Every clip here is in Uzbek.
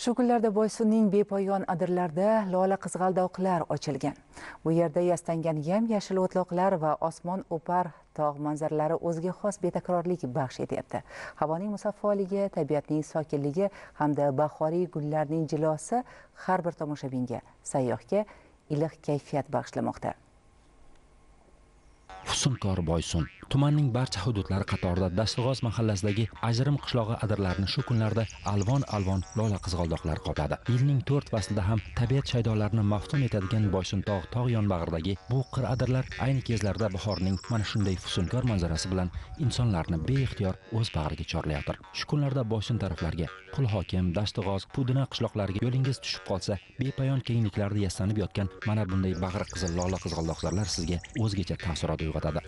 Shu kunlarda Boysunning bepoyon adirlarida lola qizg'aldoqlar ochilgan. Bu yerda yastangan yam-yashil o'tloqlar va osmon o'par tog' manzaralari o'ziga xos betakrorlik baxsh etyapti. Havoning musaffoligi, tabiatning sokinligi hamda bahoriy gullarning jilosi har bir tomoshabinga, sayyohga iliq kayfiyat bag'ishlamoqda. Fusunkor Boysun tumanning barcha hududlari qatorida Dastig'oz mahallasidagi ajrim qishlog'i adirlarini shu kunlarda alvon-alvon lola qizg'aldoqlar qopladi. Yilning 4 faslida ham tabiat shaydolarini maftun etadigan Boysun tog' yonbag'ridagi bu qir adirlar ayni kezlarda bahorning mana shunday fusunkor manzarasi bilan insonlarni beixtiyor o'z bag'riga chorlayotir. Shu kunlarda Boysun taraflarga Qulhokim, Dastig'oz, Pudina qishloqlariga yo'lingiz tushib qolsa, bepoyon kengliklarda yastanib yotgan mana bunday bag'ri qizil lola qizg'aldoqlar sizga o'zgacha taassurot uyg'otadi.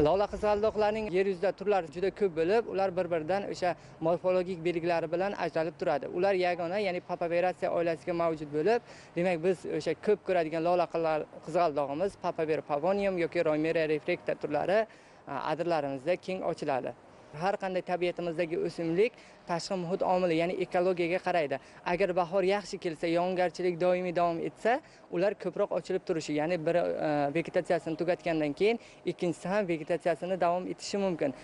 Lola qizg'aldoqlarning yer yuzida turlari juda ko'p bo'lib, ular bir-biridan o'sha morfologik belgilari bilan ajralib turadi. Ular yagona, ya'ni Papaveraceae oilasiga mavjud bo'lib, demak biz o'sha ko'p ko'radigan lola qizg'aldog'imiz Papavera pavonium yoki Roemeria refracta turlari adirlarimizda keng ochiladi. Har qanday tabiatimizdagi o'simlik tashqi muhit omili, ya'ni ekologiyaga qaraydi. Agar bahor yaxshi kelsa, yog'ingarchilik doimiy davom etsa, ular ko'proq ochilib turishi, ya'ni bir vegetatsiyasini tugatgandan keyin ikkinchisi ham vegetatsiyasini davom etishi mumkin.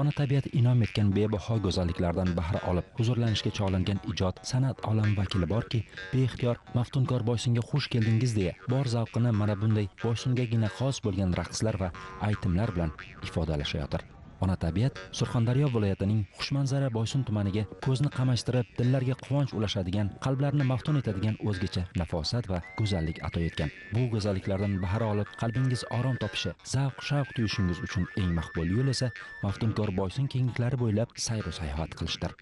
Ona tabiat inom etgan bebaho go'zalliklardan bahra olib, huzurlanishga chog'langan ijod, san'at olami vakili borki, beixtiyor maftunkor Boysunga xush keldingiz deya, bor zavqini mana bunday Boysungagina xos bo'lgan raqslar va aytimlar bilan ifodalashayotir. Ona tabiat Surxondaryo viloyatining xushmanzara Boysun tumaniga ko'zni qamashtirib, dillarga quvonch ulashadigan, qalblarni maftun etadigan o'zgacha nafosat va go'zallik ato etgan. Bu go'zalliklardan bahra olib, qalbingiz orom topishi, zavq-shavq tuyishingiz uchun eng maqbul yo'l esa maftunkor Boysun kengliklari bo'ylab sayr-sayohat qilishdir.